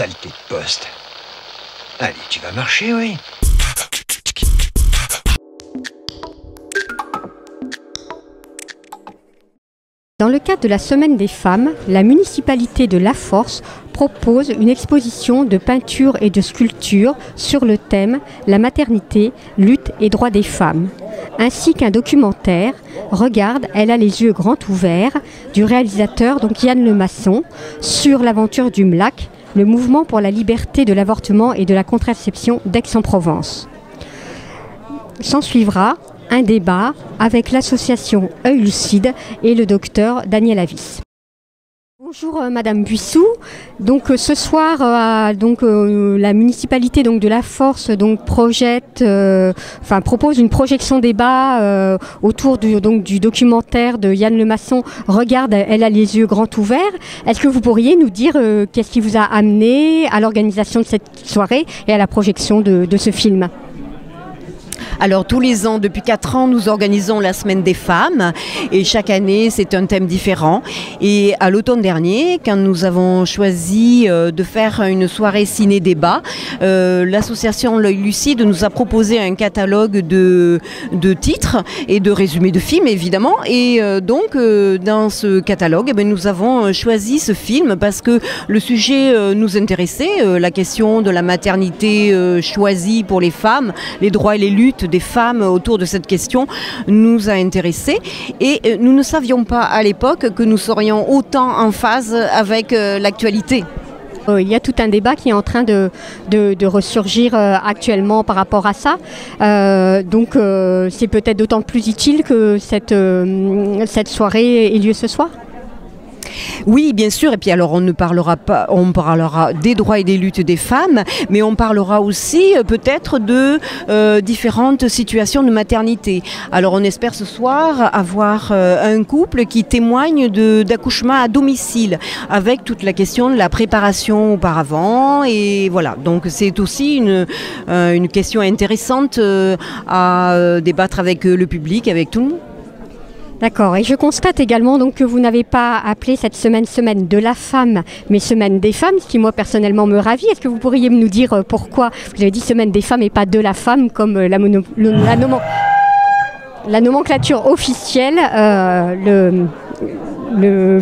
saleté de poste. Allez, tu vas marcher, oui. Dans le cadre de la Semaine des femmes, la municipalité de La Force propose une exposition de peinture et de sculpture sur le thème « La maternité, lutte et droits des femmes », ainsi qu'un documentaire « Regarde, elle a les yeux grands ouverts » du réalisateur Yann Lemasson sur l'aventure du MLAC, le mouvement pour la liberté de l'avortement et de la contraception d'Aix-en-Provence. S'en suivra un débat avec l'association Œil Lucide et le docteur Daniel Avis. Bonjour Madame Buissou. Donc ce soir, la municipalité de La Force propose une projection débat autour du documentaire de Yann Lemasson. Regarde, elle a les yeux grands ouverts. Est-ce que vous pourriez nous dire qu'est-ce qui vous a amené à l'organisation de cette soirée et à la projection de ce film ? Alors tous les ans, depuis 4 ans, nous organisons la Semaine des femmes et chaque année c'est un thème différent. Et à l'automne dernier, quand nous avons choisi de faire une soirée ciné-débat, l'association L'Œil Lucide nous a proposé un catalogue de titres et de résumés de films évidemment. Et donc dans ce catalogue, nous avons choisi ce film parce que le sujet nous intéressait, la question de la maternité choisie pour les femmes, les droits et les luttes des femmes autour de cette question nous a intéressés et nous ne savions pas à l'époque que nous serions autant en phase avec l'actualité. Il y a tout un débat qui est en train de ressurgir actuellement par rapport à ça. Donc c'est peut-être d'autant plus utile que cette soirée ait lieu ce soir. Oui, bien sûr. Et puis alors, on parlera des droits et des luttes des femmes, mais on parlera aussi peut-être de différentes situations de maternité. Alors, on espère ce soir avoir un couple qui témoigne d'accouchement à domicile, avec toute la question de la préparation auparavant. Et voilà. Donc, c'est aussi une question intéressante à débattre avec le public, avec tout le monde. D'accord. Et je constate également que vous n'avez pas appelé cette semaine de la femme, mais semaine des femmes, ce qui moi personnellement me ravit. Est-ce que vous pourriez nous dire pourquoi vous avez dit semaine des femmes et pas de la femme comme la nomenclature officielle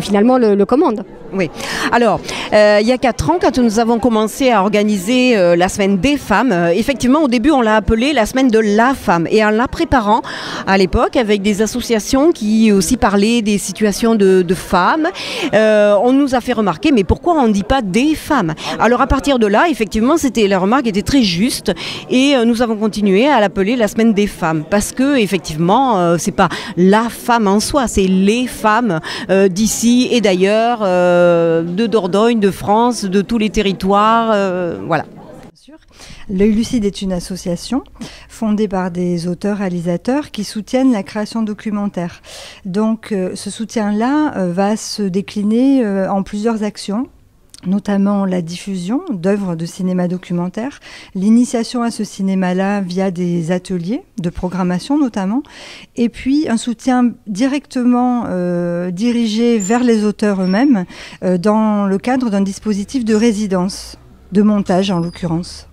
finalement le commande? Oui. Alors, il y a 4 ans, quand nous avons commencé à organiser la semaine des femmes, effectivement, au début, on l'a appelée la semaine de la femme. Et en la préparant, à l'époque, avec des associations qui aussi parlaient des situations de femmes, on nous a fait remarquer, mais pourquoi on ne dit pas des femmes? Alors, à partir de là, effectivement, la remarque était très juste. Et nous avons continué à l'appeler la semaine des femmes. Parce que, effectivement, c'est pas la femme en soi, c'est les femmes d'ici et d'ailleurs, de Dordogne, de France, de tous les territoires, voilà. L'Œil Lucide est une association fondée par des auteurs-réalisateurs qui soutiennent la création documentaire. Donc ce soutien-là va se décliner en plusieurs actions, notamment la diffusion d'œuvres de cinéma documentaire, l'initiation à ce cinéma-là via des ateliers de programmation notamment, et puis un soutien directement dirigé vers les auteurs eux-mêmes dans le cadre d'un dispositif de résidence, de montage en l'occurrence.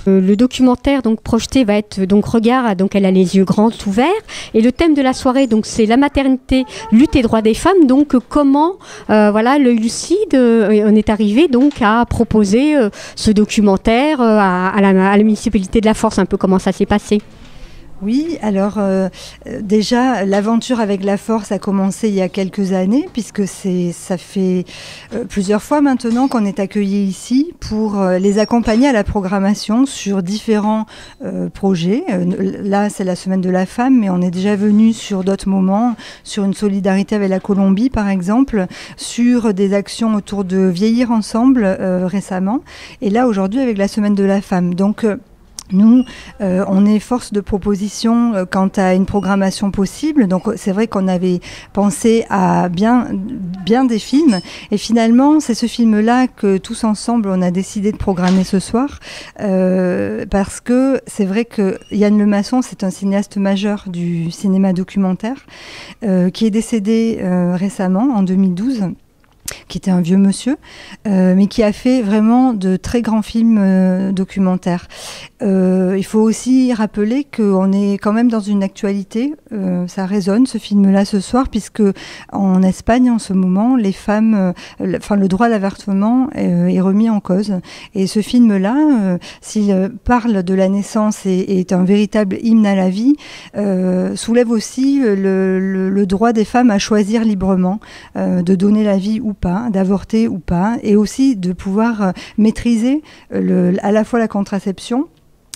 Le documentaire projeté va être Regarde, elle a les yeux grands ouverts, et le thème de la soirée c'est la maternité, lutte et droits des femmes. Donc comment L'Œil Lucide on est arrivé à proposer ce documentaire à la municipalité de La Force, un peu comment ça s'est passé. Oui, alors déjà l'aventure avec La Force a commencé il y a quelques années, puisque ça fait plusieurs fois maintenant qu'on est accueillis ici pour les accompagner à la programmation sur différents projets. Là c'est la semaine de la femme, mais on est déjà venu sur d'autres moments, sur une solidarité avec la Colombie par exemple, sur des actions autour de vieillir ensemble récemment, et là aujourd'hui avec la semaine de la femme. Donc nous, on est force de proposition quant à une programmation possible. Donc c'est vrai qu'on avait pensé à bien des films. Et finalement, c'est ce film-là que tous ensemble, on a décidé de programmer ce soir. Parce que c'est vrai que Yann Lemasson, c'est un cinéaste majeur du cinéma documentaire, qui est décédé récemment, en 2012. qui était un vieux monsieur, mais qui a fait vraiment de très grands films documentaires. Il faut aussi rappeler qu'on est quand même dans une actualité, ça résonne ce film-là ce soir, puisque en Espagne en ce moment, les femmes, le droit à l'avortement est remis en cause. Et ce film-là, s'il parle de la naissance et est un véritable hymne à la vie, soulève aussi le droit des femmes à choisir librement, de donner la vie ou pas, d'avorter ou pas, et aussi de pouvoir maîtriser à la fois la contraception,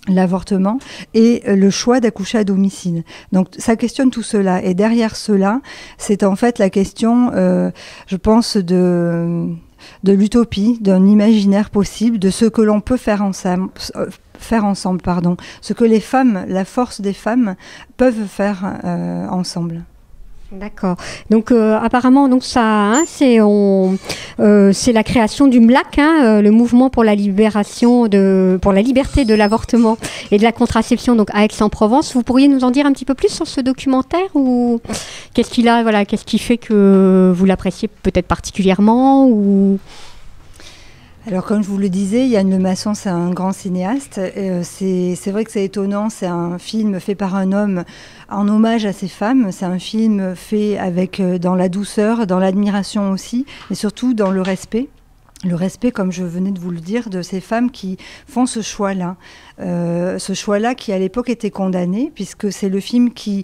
l'avortement et le choix d'accoucher à domicile. Donc ça questionne tout cela. Et derrière cela, c'est en fait la question, je pense, de l'utopie, d'un imaginaire possible, de ce que l'on peut faire ensemble. Ce que les femmes, la force des femmes, peuvent faire ensemble. D'accord. Donc apparemment, donc ça, hein, c'est la création du MLAC, hein, le mouvement pour la pour la liberté de l'avortement et de la contraception, donc à Aix-en-Provence. Vous pourriez nous en dire un petit peu plus sur ce documentaire, ou qu'est-ce qui fait que vous l'appréciez peut-être particulièrement, ou... Alors, comme je vous le disais, Yann Lemasson, c'est un grand cinéaste. C'est vrai que c'est étonnant, c'est un film fait par un homme en hommage à ces femmes. C'est un film fait dans la douceur, dans l'admiration aussi, et surtout dans le respect. Le respect, comme je venais de vous le dire, de ces femmes qui font ce choix-là. Ce choix-là qui, à l'époque, était condamné, puisque c'est le film qui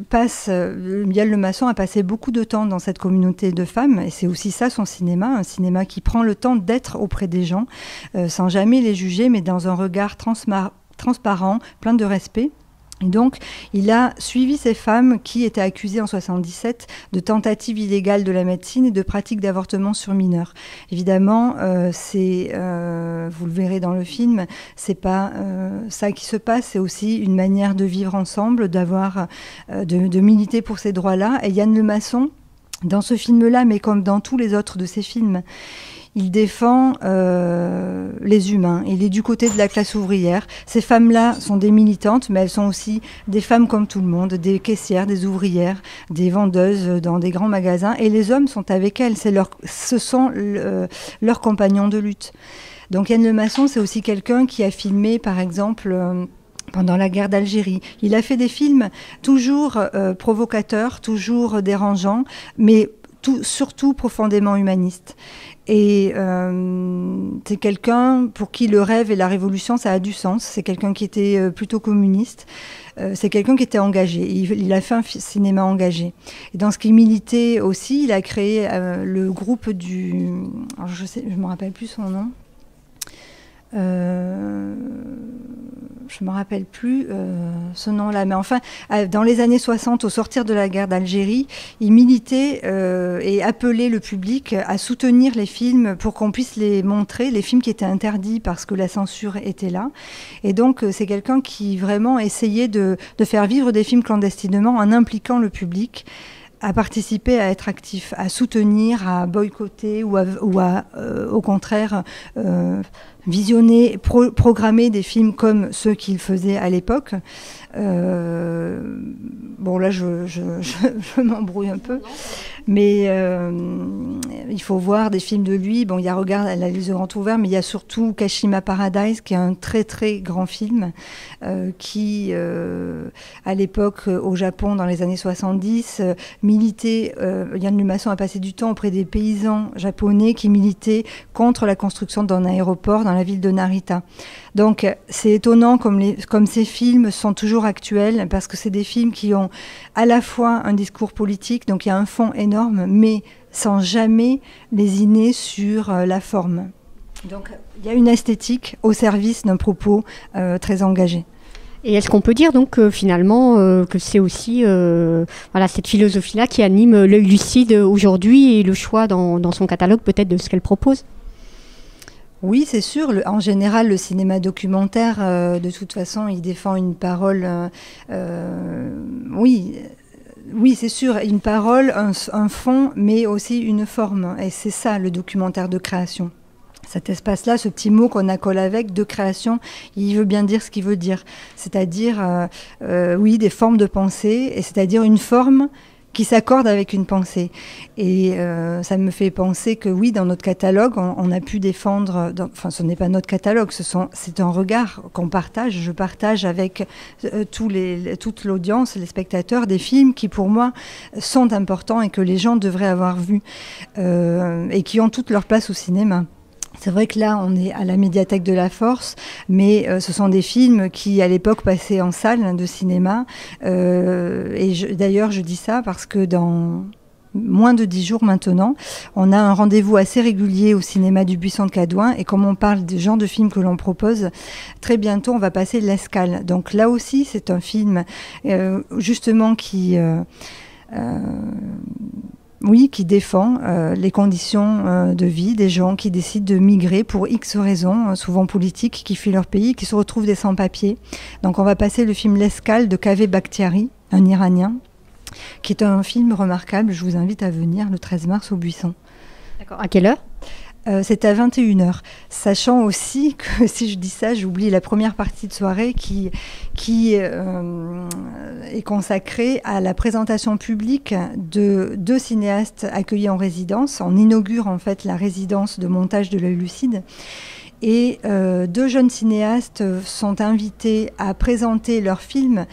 passe... Yann Lemasson a passé beaucoup de temps dans cette communauté de femmes, et c'est aussi ça son cinéma, un cinéma qui prend le temps d'être auprès des gens, sans jamais les juger, mais dans un regard transparent, plein de respect. Et donc, il a suivi ces femmes qui étaient accusées en 1977 de tentatives illégales de la médecine et de pratiques d'avortement sur mineurs. Évidemment, vous le verrez dans le film, c'est pas ça qui se passe, c'est aussi une manière de vivre ensemble, de militer pour ces droits-là. Et Yann Lemasson, dans ce film-là, mais comme dans tous les autres de ses films, il défend les humains. Il est du côté de la classe ouvrière. Ces femmes-là sont des militantes, mais elles sont aussi des femmes comme tout le monde, des caissières, des ouvrières, des vendeuses dans des grands magasins. Et les hommes sont avec elles. Ce sont leurs compagnons de lutte. Donc Yann Lemasson, c'est aussi quelqu'un qui a filmé, par exemple... pendant la guerre d'Algérie. Il a fait des films toujours provocateurs, toujours dérangeants, mais surtout profondément humanistes. Et c'est quelqu'un pour qui le rêve et la révolution, ça a du sens. C'est quelqu'un qui était plutôt communiste. C'est quelqu'un qui était engagé. Il a fait un cinéma engagé. Et dans ce qu'il militait aussi, il a créé le groupe alors je ne me rappelle plus son nom. Je ne me rappelle plus ce nom-là, mais enfin, dans les années 60, au sortir de la guerre d'Algérie, il militait et appelait le public à soutenir les films pour qu'on puisse les montrer, les films qui étaient interdits parce que la censure était là. Et donc, c'est quelqu'un qui vraiment essayait de faire vivre des films clandestinement en impliquant le public, à participer, à être actif, à soutenir, à boycotter ou au contraire visionner, programmer des films comme ceux qu'il faisait à l'époque. Bon, là, je m'embrouille un peu, mais il faut voir des films de lui. Bon, il y a Regarde, elle a les yeux grands ouverts, mais il y a surtout Kashima Paradise, qui est un très très grand film qui, à l'époque, au Japon, dans les années 70, militait. Yann Lemasson a passé du temps auprès des paysans japonais qui militaient contre la construction d'un aéroport dans la ville de Narita. Donc c'est étonnant comme ces films sont toujours actuels, parce que c'est des films qui ont à la fois un discours politique, donc il y a un fond énorme, mais sans jamais lésiner sur la forme. Donc il y a une esthétique au service d'un propos très engagé. Et est-ce qu'on peut dire donc finalement que c'est aussi cette philosophie-là qui anime l'œil lucide aujourd'hui et le choix dans son catalogue peut-être de ce qu'elle propose ? Oui, c'est sûr. En général, le cinéma documentaire, de toute façon, il défend une parole. Oui, c'est sûr, une parole, un fond, mais aussi une forme. Et c'est ça, le documentaire de création. Cet espace-là, ce petit mot qu'on accole avec, de création, il veut bien dire ce qu'il veut dire. C'est-à-dire, oui, des formes de pensée, et c'est-à-dire une forme qui s'accorde avec une pensée. Et ça me fait penser que oui, dans notre catalogue, on a pu défendre, enfin ce n'est pas notre catalogue, c'est un regard qu'on partage, je partage avec toute l'audience, les spectateurs, des films qui pour moi sont importants et que les gens devraient avoir vus et qui ont toute leur place au cinéma. C'est vrai que là, on est à la médiathèque de la Force, mais ce sont des films qui, à l'époque, passaient en salle de cinéma. D'ailleurs, je dis ça parce que dans moins de 10 jours maintenant, on a un rendez-vous assez régulier au cinéma du Buisson de Cadouin. Et comme on parle des genres de films que l'on propose, très bientôt, on va passer l'Escale. Donc là aussi, c'est un film, justement, qui défend les conditions de vie des gens qui décident de migrer pour X raisons, souvent politiques, qui fuient leur pays, qui se retrouvent des sans-papiers. Donc on va passer le film L'Escale de Kaveh Bakhtiari, un Iranien, qui est un film remarquable. Je vous invite à venir le 13 mars au Buisson. D'accord. À quelle heure ? C'est à 21h, sachant aussi que si je dis ça, j'oublie la première partie de soirée qui est consacrée à la présentation publique de 2 cinéastes accueillis en résidence. On inaugure en fait la résidence de montage de l'Œil lucide. Et 2 jeunes cinéastes sont invités à présenter leur film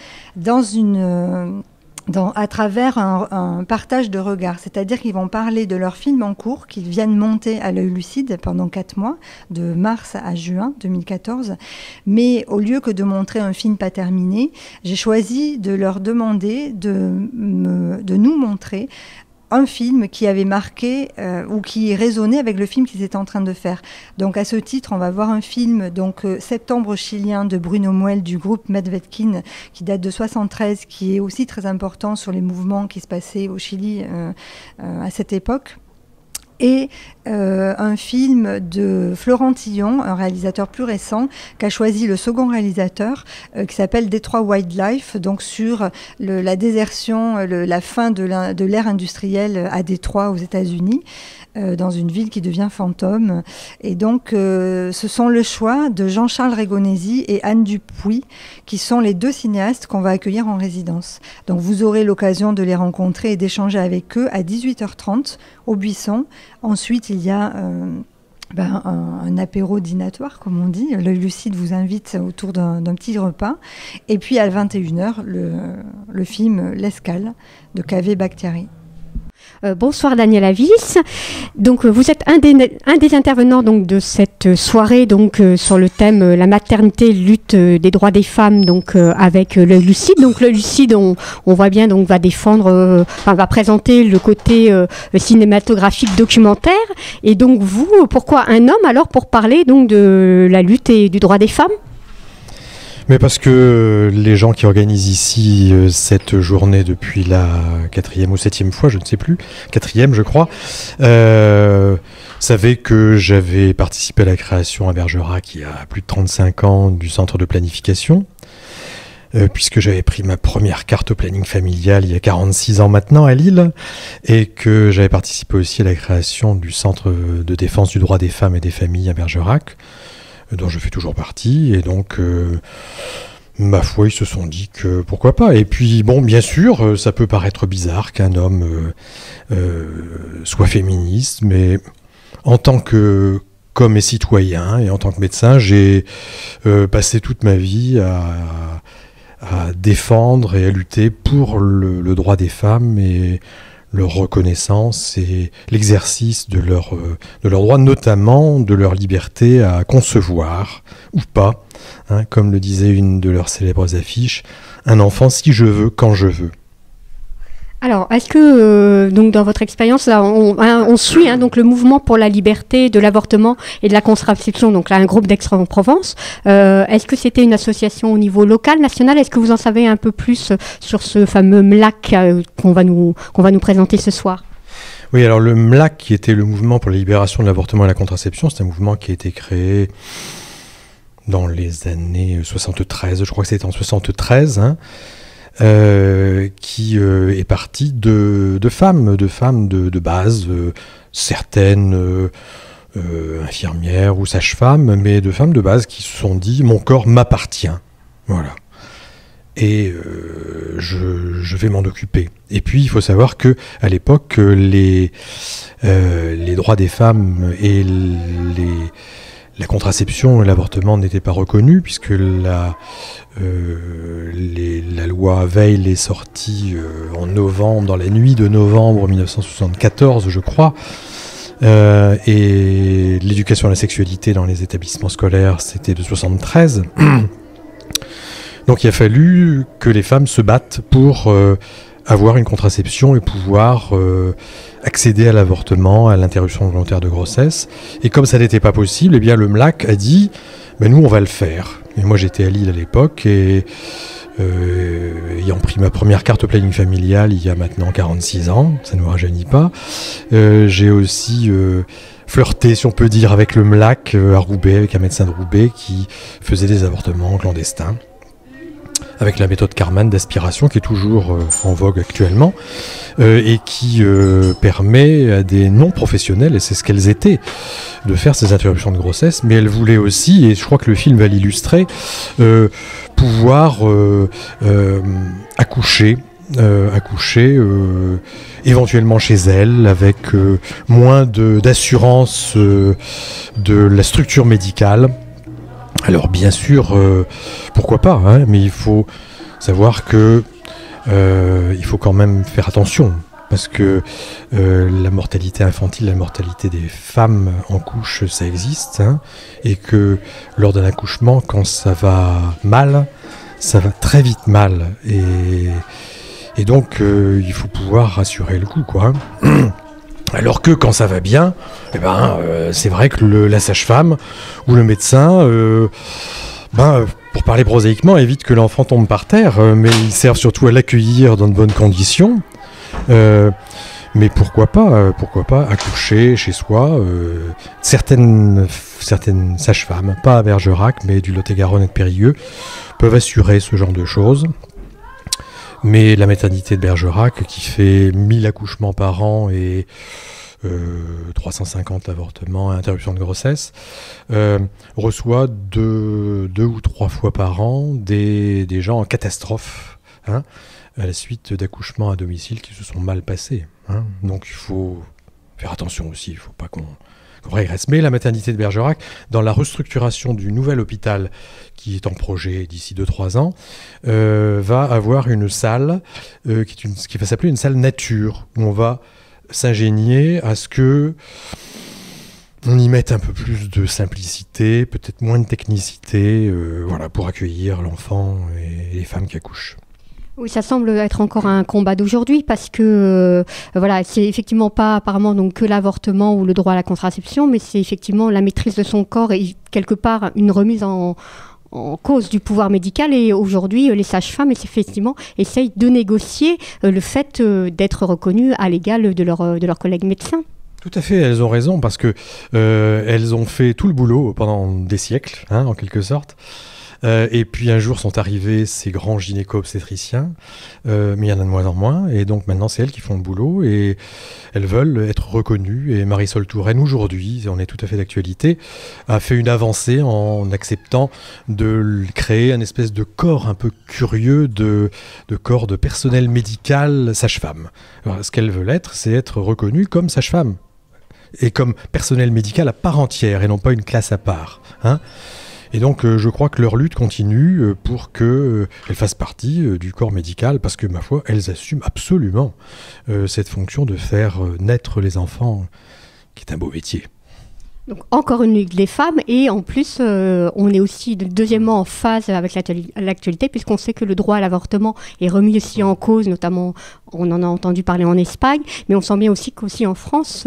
à travers un partage de regards. C'est-à-dire qu'ils vont parler de leur film en cours, qu'ils viennent monter à l'Œil lucide pendant 4 mois, de mars à juin 2014. Mais au lieu que de montrer un film pas terminé, j'ai choisi de leur demander de nous montrer un film qui avait marqué ou qui résonnait avec le film qu'ils étaient en train de faire. Donc à ce titre, on va voir un film, Septembre chilien de Bruno Muel du groupe Medvedkin, qui date de 73, qui est aussi très important sur les mouvements qui se passaient au Chili à cette époque. Et un film de Florent Tillon, un réalisateur plus récent, qui a choisi le second réalisateur, qui s'appelle Détroit Wildlife, donc sur la désertion, la fin de l'ère industrielle à Détroit aux États-Unis, dans une ville qui devient fantôme. Et donc, ce sont le choix de Jean-Charles Régonesi et Anne Dupuis, qui sont les 2 cinéastes qu'on va accueillir en résidence. Donc, vous aurez l'occasion de les rencontrer et d'échanger avec eux à 18h30 au Buisson. Ensuite, il y a un apéro dînatoire, comme on dit. L'Œil lucide vous invite autour d'un petit repas. Et puis, à 21h, le film L'Escale de Kaveh Bakhtiari. Bonsoir Daniel Avis. Donc vous êtes un des intervenants donc de cette soirée donc sur le thème la maternité, lutte des droits des femmes donc avec l'Œil lucide. Donc l'Œil lucide on voit bien donc va défendre va présenter le côté cinématographique documentaire. Et donc vous, pourquoi un homme alors pour parler donc de la lutte et du droit des femmes ? Mais parce que les gens qui organisent ici cette journée depuis la 4e ou 7e fois, je ne sais plus, 4e je crois, savaient que j'avais participé à la création à Bergerac il y a plus de 35 ans du centre de planification, puisque j'avais pris ma première carte au planning familial il y a 46 ans maintenant à Lille, et que j'avais participé aussi à la création du centre de défense du droit des femmes et des familles à Bergerac, dont je fais toujours partie, et donc ma foi, ils se sont dit que pourquoi pas. Et puis bon, bien sûr, ça peut paraître bizarre qu'un homme soit féministe, mais en tant qu'homme et citoyen, et en tant que médecin, j'ai passé toute ma vie à défendre et à lutter pour le droit des femmes et leur reconnaissance et l'exercice de leurs droits, notamment de leur liberté à concevoir, ou pas, hein, comme le disait une de leurs célèbres affiches, un enfant si je veux, quand je veux. Alors, est-ce que, donc, dans votre expérience, là, on suit donc le mouvement pour la liberté de l'avortement et de la contraception, donc là, un groupe d'Aix-en-Provence. Est-ce que c'était une association au niveau local, national ? Est-ce que vous en savez un peu plus sur ce fameux MLAC qu'on va nous présenter ce soir ? Oui, alors le MLAC, qui était le mouvement pour la libération de l'avortement et la contraception, c'est un mouvement qui a été créé dans les années 73, je crois que c'était en 73, hein. Qui est partie de femmes de base, certaines infirmières ou sages-femmes, mais de femmes de base qui se sont dit « mon corps m'appartient ». Voilà. et je vais m'en occuper. Et puis il faut savoir que à l'époque les droits des femmes et la contraception et l'avortement n'étaient pas reconnus, puisque la loi Veil est sortie en novembre, dans la nuit de novembre 1974, je crois. Et l'éducation à la sexualité dans les établissements scolaires, c'était de 73. Donc il a fallu que les femmes se battent pour avoir une contraception et pouvoir accéder à l'avortement, à l'interruption volontaire de grossesse. Et comme ça n'était pas possible, eh bien le MLAC a dit ben nous on va le faire. Et moi j'étais à Lille à l'époque et ayant pris ma première carte au planning familial il y a maintenant 46 ans, ça ne nous rajeunit pas, j'ai aussi flirté, si on peut dire, avec le MLAC à Roubaix, avec un médecin de Roubaix qui faisait des avortements clandestins, avec la méthode Karman d'aspiration qui est toujours en vogue actuellement et qui permet à des non-professionnels, et c'est ce qu'elles étaient, de faire ces interruptions de grossesse, mais elles voulaient aussi, et je crois que le film va l'illustrer, pouvoir accoucher éventuellement chez elles, avec moins d'assurance de la structure médicale. Alors bien sûr, pourquoi pas, hein, mais il faut savoir que il faut quand même faire attention, parce que la mortalité infantile, la mortalité des femmes en couche, ça existe, hein, et que lors d'un accouchement, quand ça va mal, ça va très vite mal, et donc il faut pouvoir rassurer le coup, quoi. Alors que quand ça va bien, eh ben, c'est vrai que la sage-femme ou le médecin, pour parler prosaïquement, évite que l'enfant tombe par terre, mais ils servent surtout à l'accueillir dans de bonnes conditions. Mais pourquoi pas accoucher chez soi. Certaines sages-femmes, pas à Bergerac, mais du Lot-et-Garonne et de Périgueux, peuvent assurer ce genre de choses. Mais la maternité de Bergerac, qui fait 1000 accouchements par an et 350 avortements et interruptions de grossesse, reçoit deux ou trois fois par an des gens en catastrophe, hein, à la suite d'accouchements à domicile qui se sont mal passés. Hein. Donc il faut faire attention aussi, il ne faut pas qu'on régresse. Mais la maternité de Bergerac, dans la restructuration du nouvel hôpital qui est en projet d'ici 2-3 ans, va avoir une salle qui va s'appeler une salle nature, où on va s'ingénier à ce que on y mette un peu plus de simplicité, peut-être moins de technicité, voilà, pour accueillir l'enfant et les femmes qui accouchent. Oui, ça semble être encore un combat d'aujourd'hui parce que voilà, c'est effectivement pas apparemment donc que l'avortement ou le droit à la contraception, mais c'est effectivement la maîtrise de son corps et quelque part une remise en cause du pouvoir médical. Et aujourd'hui, les sages-femmes effectivement essayent de négocier le fait d'être reconnues à l'égal de leurs collègues médecins. Tout à fait, elles ont raison, parce que elles ont fait tout le boulot pendant des siècles, hein, en quelque sorte. Et puis un jour sont arrivés ces grands gynéco-obstétriciens, mais il y en a de moins en moins, et donc maintenant c'est elles qui font le boulot, et elles veulent être reconnues. Et Marisol Touraine, aujourd'hui, on est tout à fait d'actualité, a fait une avancée en acceptant de créer un espèce de corps un peu curieux, de corps de personnel médical sage-femme. Alors, ce qu'elles veulent être, c'est être reconnues comme sage-femme, et comme personnel médical à part entière, et non pas une classe à part, hein. Et donc je crois que leur lutte continue pour qu'elles fassent partie du corps médical, parce que ma foi, elles assument absolument cette fonction de faire naître les enfants, qui est un beau métier. Donc encore une Ligue des femmes, et en plus on est aussi deuxièmement en phase avec l'actualité, puisqu'on sait que le droit à l'avortement est remis aussi en cause, notamment on en a entendu parler en Espagne, mais on sent bien aussi qu'aussi en France,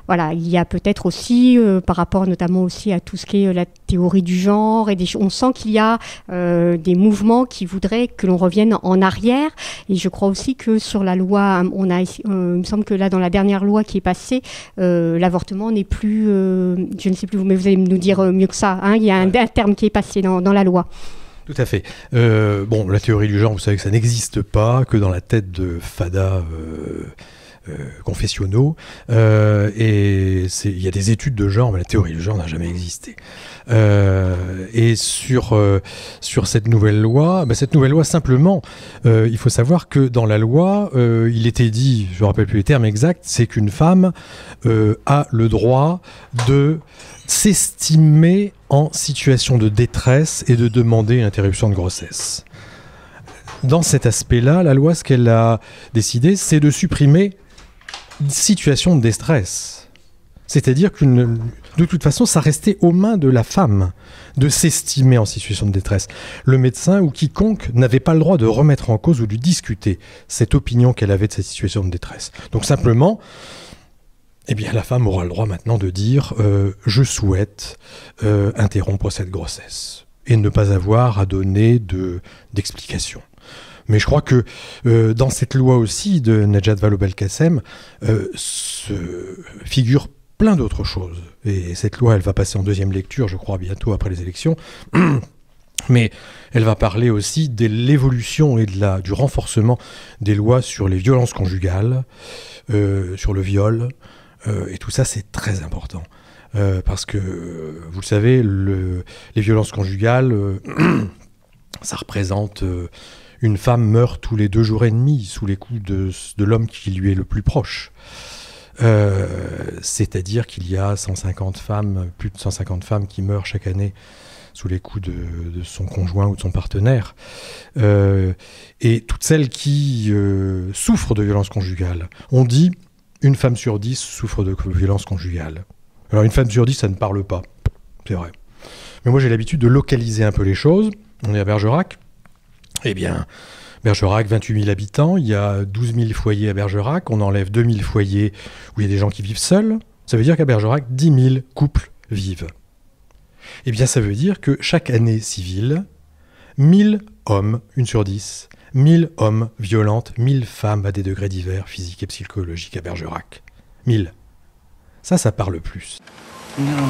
voilà, il y a peut-être aussi par rapport notamment aussi à tout ce qui est la théorie du genre, et on sent qu'il y a des mouvements qui voudraient que l'on revienne en arrière. Et je crois aussi que sur la loi, il me semble que là dans la dernière loi qui est passée, l'avortement n'est plus je ne sais plus, mais vous allez nous dire mieux que ça, hein, il y a un terme qui est passé dans la loi. Tout à fait. Bon, la théorie du genre, vous savez que ça n'existe pas, que dans la tête de Fada confessionnaux. Et il y a des études de genre, mais la théorie du genre n'a jamais existé. Et sur cette nouvelle loi, simplement, il faut savoir que dans la loi, il était dit, je ne me rappelle plus les termes exacts, c'est qu'une femme a le droit de s'estimer en situation de détresse et de demander une interruption de grossesse. Dans cet aspect-là, la loi, ce qu'elle a décidé, c'est de supprimer une situation de détresse. C'est-à-dire que de toute façon, ça restait aux mains de la femme de s'estimer en situation de détresse. Le médecin ou quiconque n'avait pas le droit de remettre en cause ou de discuter cette opinion qu'elle avait de cette situation de détresse. Donc simplement, eh bien, la femme aura le droit maintenant de dire « je souhaite interrompre cette grossesse » et ne pas avoir à donner d'explications. Mais je crois que dans cette loi aussi de Najat Vallaud-Belkacem figure plein d'autres choses. Et cette loi, elle va passer en deuxième lecture, je crois, bientôt après les élections. Mais elle va parler aussi de l'évolution et du renforcement des lois sur les violences conjugales, sur le viol. Et tout ça, c'est très important. Parce que, vous le savez, les violences conjugales, ça représente... une femme meurt tous les 2 jours et demi sous les coups de l'homme qui lui est le plus proche. C'est-à-dire qu'il y a plus de 150 femmes qui meurent chaque année sous les coups de son conjoint ou de son partenaire. Et toutes celles qui souffrent de violences conjugales, on dit une femme sur 10 souffre de violences conjugales. Alors une femme sur 10, ça ne parle pas, c'est vrai. Mais moi j'ai l'habitude de localiser un peu les choses. On est à Bergerac. Eh bien, Bergerac, 28 000 habitants, il y a 12 000 foyers à Bergerac, on enlève 2 000 foyers où il y a des gens qui vivent seuls, ça veut dire qu'à Bergerac, 10 000 couples vivent. Eh bien, ça veut dire que chaque année civile, 1000 hommes, 1 sur 10, 1000 hommes violentent 1000 femmes à des degrés divers, physiques et psychologiques à Bergerac. 1000. Ça parle plus. Non.